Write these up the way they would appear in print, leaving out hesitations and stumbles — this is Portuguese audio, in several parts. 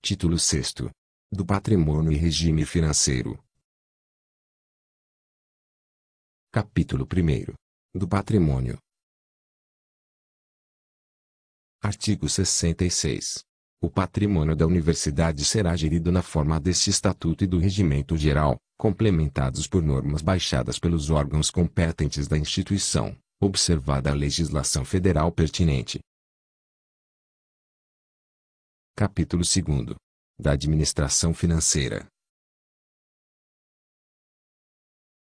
Título 6º. Do patrimônio e regime financeiro. Capítulo 1º. Do patrimônio. Artigo 66. O patrimônio da universidade será gerido na forma deste Estatuto e do Regimento Geral, complementados por normas baixadas pelos órgãos competentes da instituição, observada a legislação federal pertinente. Capítulo 2º. Da administração financeira.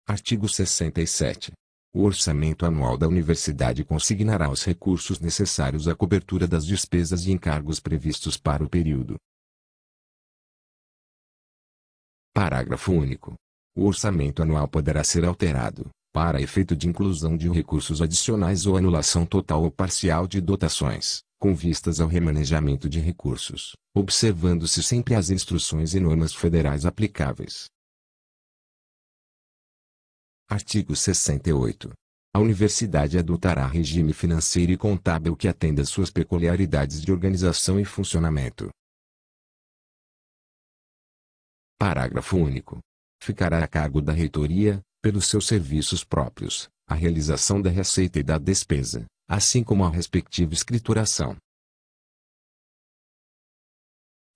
Artigo 67. O orçamento anual da universidade consignará os recursos necessários à cobertura das despesas e encargos previstos para o período. Parágrafo único. O orçamento anual poderá ser alterado, para efeito de inclusão de recursos adicionais ou anulação total ou parcial de dotações, com vistas ao remanejamento de recursos, observando-se sempre as instruções e normas federais aplicáveis. Artigo 68. A universidade adotará regime financeiro e contábil que atenda às suas peculiaridades de organização e funcionamento. Parágrafo único. Ficará a cargo da reitoria, pelos seus serviços próprios, a realização da receita e da despesa, assim como a respectiva escrituração.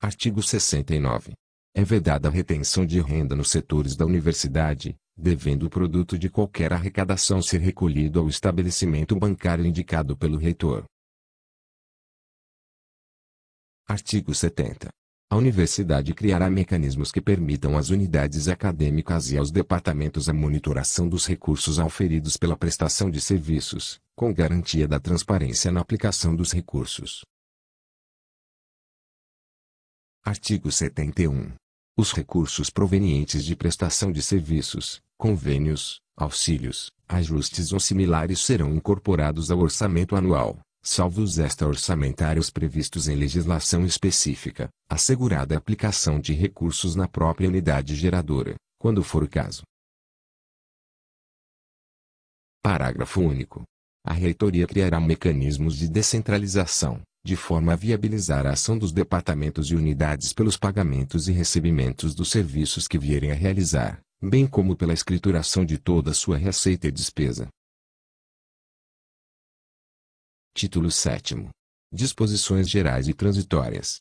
Artigo 69. É vedada a retenção de renda nos setores da universidade, devendo o produto de qualquer arrecadação ser recolhido ao estabelecimento bancário indicado pelo reitor. Artigo 70. A universidade criará mecanismos que permitam às unidades acadêmicas e aos departamentos a monitoração dos recursos auferidos pela prestação de serviços, com garantia da transparência na aplicação dos recursos. Artigo 71. Os recursos provenientes de prestação de serviços, convênios, auxílios, ajustes ou similares serão incorporados ao orçamento anual, salvo os extra-orçamentários previstos em legislação específica, assegurada a aplicação de recursos na própria unidade geradora, quando for o caso. Parágrafo único. A reitoria criará mecanismos de descentralização, de forma a viabilizar a ação dos departamentos e unidades pelos pagamentos e recebimentos dos serviços que vierem a realizar, bem como pela escrituração de toda a sua receita e despesa. Título 7º. Disposições gerais e transitórias.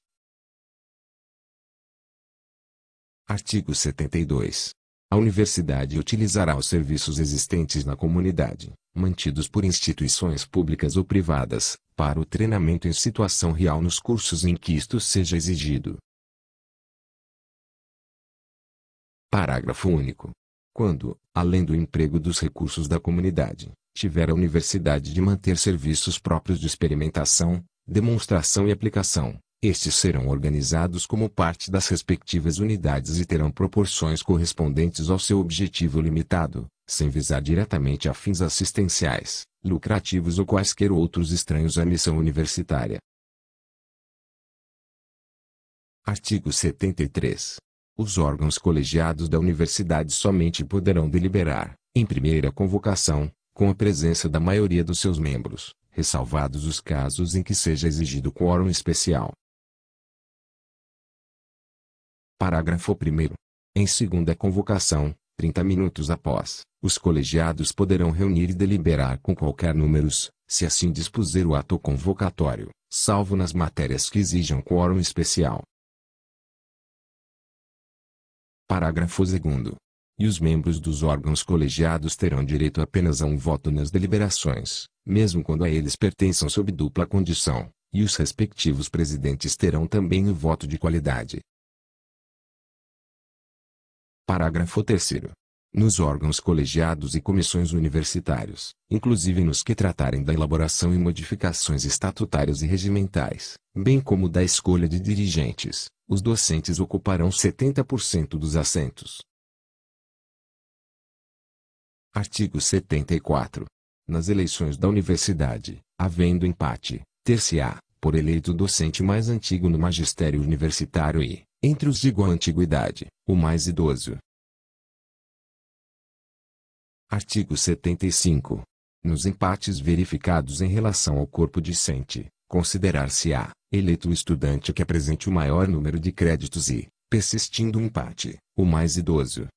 Artigo 72. A universidade utilizará os serviços existentes na comunidade, mantidos por instituições públicas ou privadas, para o treinamento em situação real nos cursos em que isto seja exigido. Parágrafo único. Quando, além do emprego dos recursos da comunidade, tiver a universidade de manter serviços próprios de experimentação, demonstração e aplicação, estes serão organizados como parte das respectivas unidades e terão proporções correspondentes ao seu objetivo limitado, sem visar diretamente a fins assistenciais, lucrativos ou quaisquer outros estranhos à missão universitária. Artigo 73. Os órgãos colegiados da universidade somente poderão deliberar, em primeira convocação, com a presença da maioria dos seus membros, ressalvados os casos em que seja exigido quórum especial. Parágrafo 1º. Em segunda convocação, 30 minutos após, os colegiados poderão reunir e deliberar com qualquer números, se assim dispuser o ato convocatório, salvo nas matérias que exijam quórum especial. Parágrafo 2º. E os membros dos órgãos colegiados terão direito apenas a um voto nas deliberações, mesmo quando a eles pertençam sob dupla condição, e os respectivos presidentes terão também o voto de qualidade. Parágrafo 3º. Nos órgãos colegiados e comissões universitários, inclusive nos que tratarem da elaboração e modificações estatutárias e regimentais, bem como da escolha de dirigentes, os docentes ocuparão 70% dos assentos. Artigo 74. Nas eleições da universidade, havendo empate, ter-se-á, por eleito o docente mais antigo no magistério universitário e, entre os de igual antiguidade, o mais idoso. Artigo 75. Nos empates verificados em relação ao corpo discente, considerar-se-á, Eleito o estudante que apresente o maior número de créditos e, persistindo o empate, o mais idoso.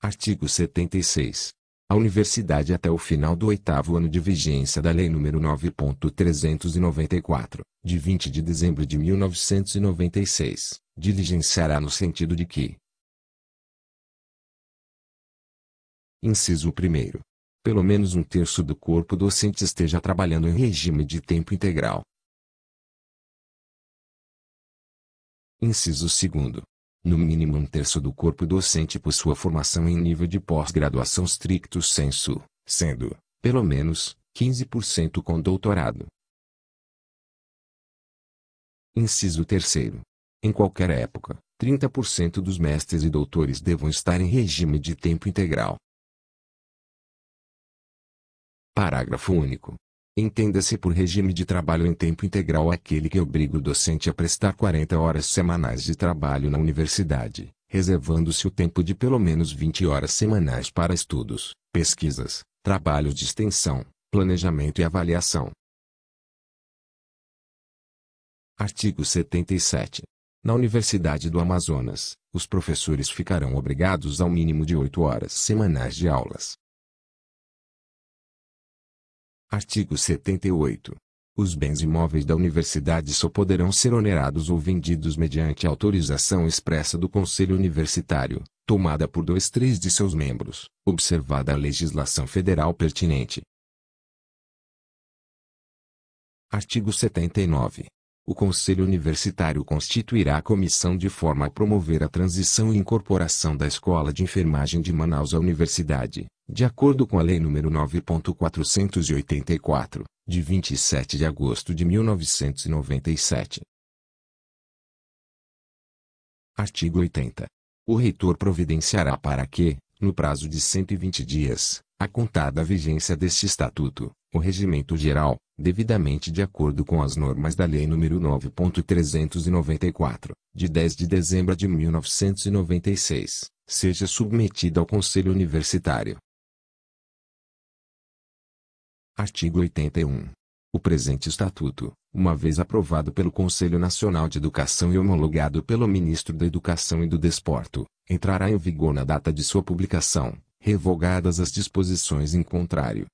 Artigo 76. A universidade até o final do 8º ano de vigência da Lei nº 9.394, de 20 de dezembro de 1996, diligenciará no sentido de que: inciso 1º. Pelo menos um terço do corpo docente esteja trabalhando em regime de tempo integral. Inciso 2º. No mínimo um terço do corpo docente possua formação em nível de pós-graduação stricto sensu, sendo, pelo menos, 15% com doutorado. Inciso 3º. Em qualquer época, 30% dos mestres e doutores devam estar em regime de tempo integral. Parágrafo único. Entenda-se por regime de trabalho em tempo integral aquele que obriga o docente a prestar 40 horas semanais de trabalho na universidade, reservando-se o tempo de pelo menos 20 horas semanais para estudos, pesquisas, trabalhos de extensão, planejamento e avaliação. Artigo 77. Na Universidade do Amazonas, os professores ficarão obrigados ao mínimo de 8 horas semanais de aulas. Artigo 78. Os bens imóveis da universidade só poderão ser onerados ou vendidos mediante autorização expressa do Conselho Universitário, tomada por 2/3 de seus membros, observada a legislação federal pertinente. Artigo 79. O Conselho Universitário constituirá a comissão de forma a promover a transição e incorporação da Escola de Enfermagem de Manaus à universidade, de acordo com a Lei nº 9.484, de 27 de agosto de 1997. Artigo 80. O reitor providenciará para que, no prazo de 120 dias, a contar da vigência deste Estatuto, o regimento geral, devidamente de acordo com as normas da Lei nº 9.394, de 10 de dezembro de 1996, seja submetido ao Conselho Universitário. Artigo 81. O presente Estatuto, uma vez aprovado pelo Conselho Nacional de Educação e homologado pelo Ministro da Educação e do Desporto, entrará em vigor na data de sua publicação, revogadas as disposições em contrário.